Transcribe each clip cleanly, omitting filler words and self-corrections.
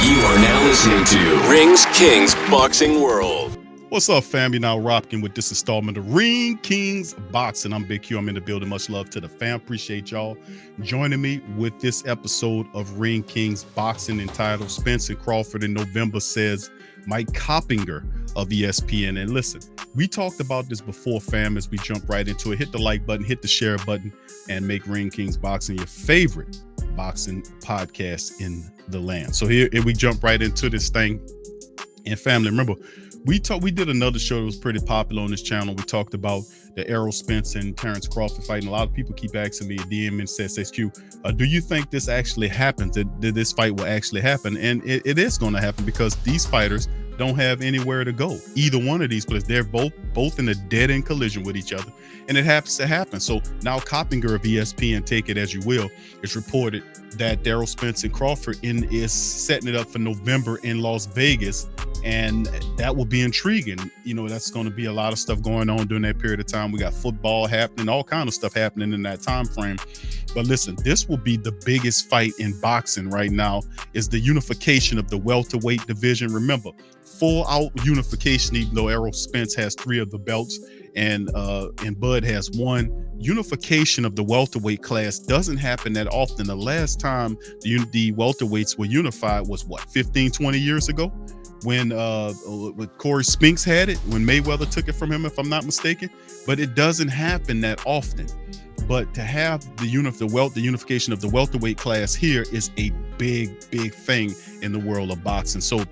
You are now listening to Rings Kings Boxing World. What's up, fam? You're now rocking with this installment of Ring Kings Boxing. I'm Big Q. I'm in the building. Much love to the fam. Appreciate y'all joining me with this episode of Ring Kings Boxing entitled Spence and Crawford in November, says Mike Coppinger of ESPN. And listen, we talked about this before, fam, as we jump right into it. Hit the like button, hit the share button, and make Ring Kings Boxing your favorite boxing podcast in the land. So here we jump right into this thing. And family, remember, we did another show that was pretty popular on this channel. We talked about the Errol, Spence, and Terence Crawford fight. And a lot of people keep asking me a DM and says, SQ, do you think this actually happens? That this fight will actually happen? And it is going to happen because these fighters don't have anywhere to go. Either one of these players, they're both in a dead-end collision with each other, and it happens to happen. So now Coppinger of ESPN, take it as you will, it's reported that Errol, Spence, and Crawford is setting it up for November in Las Vegas, and that will be intriguing. You know, that's going to be a lot of stuff going on during that period of time. We got football happening, all kind of stuff happening in that time frame. But listen, this will be the biggest fight in boxing right now, is the unification of the welterweight division. Remember, full out unification, even though Errol Spence has 3 of the belts and Bud has 1. Unification of the welterweight class doesn't happen that often. The last time the welterweights were unified was what, 15, 20 years ago, when Corey Spinks had it, when Mayweather took it from him, if I'm not mistaken. But it doesn't happen that often. But to have the unification of the welterweight class here is a big thing in the world of boxing. So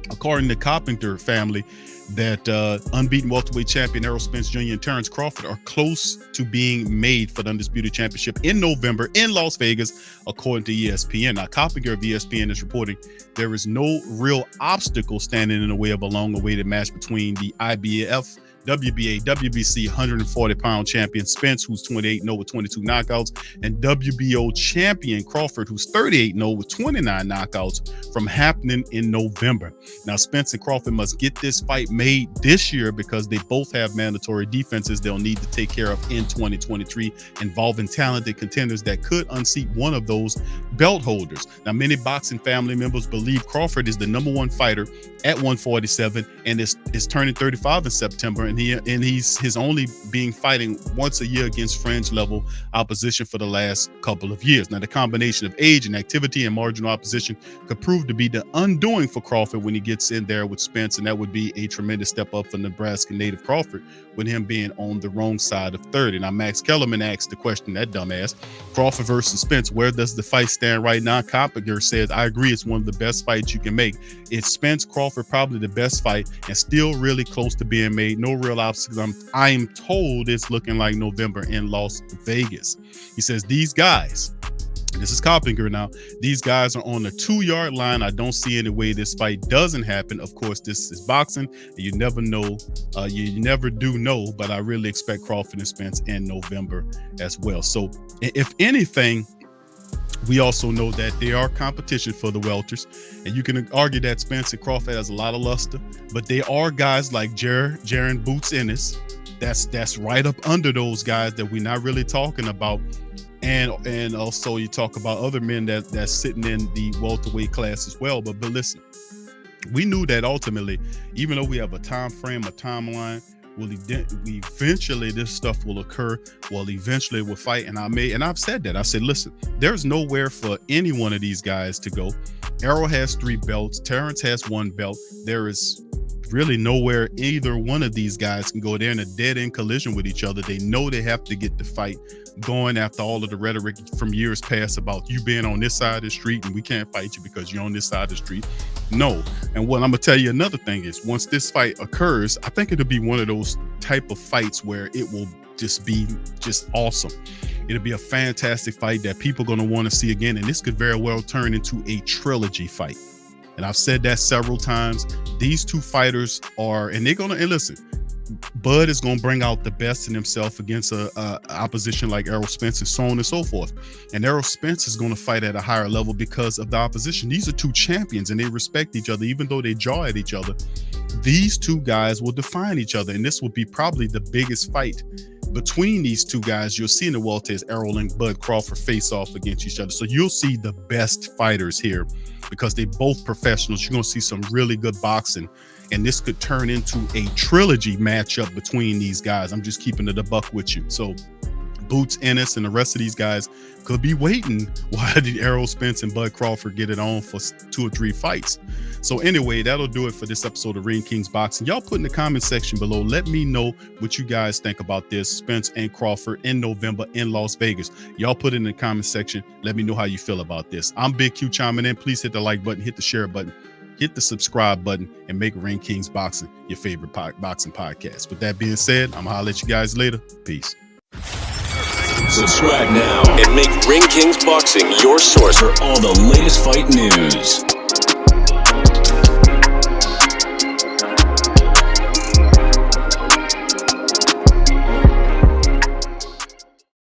according to Coppinger family, that unbeaten welterweight champion Errol Spence Jr. and Terence Crawford are close to being made for the undisputed championship in November in Las Vegas, according to ESPN. Now, Coppinger of ESPN is reporting there is no real obstacle standing in the way of a long-awaited match between the IBF, WBA, WBC 140-pound champion Spence, who's 28-0 with 22 knockouts, and WBO champion Crawford, who's 38-0 with 29 knockouts, from happening in November. Now, Spence and Crawford must get this fight made this year because they both have mandatory defenses they'll need to take care of in 2023, involving talented contenders that could unseat one of those belt holders. Now, many boxing family members believe Crawford is the #1 fighter at 147 and is turning 35 in September, and he's only being fighting once a year against fringe level opposition for the last couple of years. Now, the combination of age and activity and marginal opposition could prove to be the undoing for Crawford when he gets in there with Spence, and that would be a tremendous step up for Nebraska native Crawford, with him being on the wrong side of 30. Now, Max Kellerman asked the question, that dumbass, Crawford versus Spence, where does the fight stand right now? Coppinger says, I agree, it's one of the best fights you can make. It's Spence Crawford, probably the best fight, and still really close to being made. No real obstacles. I'm told it's looking like November in Las Vegas. He says, these guys, this is Coppinger now, these guys are on the 2-yard line. I don't see any way this fight doesn't happen. Of course, this is boxing. You never know. You never do know, but I really expect Crawford and Spence in November as well. So if anything, we also know that they are competition for the welters, and you can argue that Spence and Crawford has a lot of luster, but they are guys like Jaron Boots Ennis. That's right up under those guys that we're not really talking about. And also you talk about other men that's sitting in the welterweight class as well. But listen, we knew that ultimately, even though we have a time frame, a timeline, eventually this stuff will occur. Well, eventually we'll fight. And I've said that. I said, listen, there's nowhere for any one of these guys to go. Errol has 3 belts. Terence has 1 belt. There is really nowhere either one of these guys can go. They're in a dead-end collision with each other. They know they have to get the fight going after all of the rhetoric from years past about you being on this side of the street and we can't fight you because you're on this side of the street. No. And what I'm gonna tell you, another thing is, once this fight occurs, I think it'll be one of those type of fights where it will just be awesome. It'll be a fantastic fight that people are going to want to see again, and this could very well turn into a trilogy fight. And I've said that several times. These 2 fighters are, and they're going to, and listen, Bud is going to bring out the best in himself against a opposition like Errol Spence, and so on and so forth. And Errol Spence is going to fight at a higher level because of the opposition. These are 2 champions, and they respect each other, even though they jaw at each other. These 2 guys will define each other, and this will be probably the biggest fight between these 2 guys you'll see in the welter, as Errol and Bud Crawford face off against each other. So you'll see the best fighters here because they both professionals. You're going to see some really good boxing, and this could turn into a trilogy matchup between these guys. I'm just keeping it a buck with you. So Boots, Ennis, and the rest of these guys could be waiting while the Errol, Spence, and Bud Crawford get it on for 2 or 3 fights. So anyway, that'll do it for this episode of Ring Kings Boxing. Y'all put in the comment section below. Let me know what you guys think about this Spence and Crawford in November in Las Vegas. Y'all put it in the comment section. Let me know how you feel about this. I'm Big Q chiming in. Please hit the like button, hit the share button, hit the subscribe button, and make Ring Kings Boxing your favorite boxing podcast. With that being said, I'm gonna holler at you guys later. Peace. Subscribe now and make Ring Kings Boxing your source for all the latest fight news.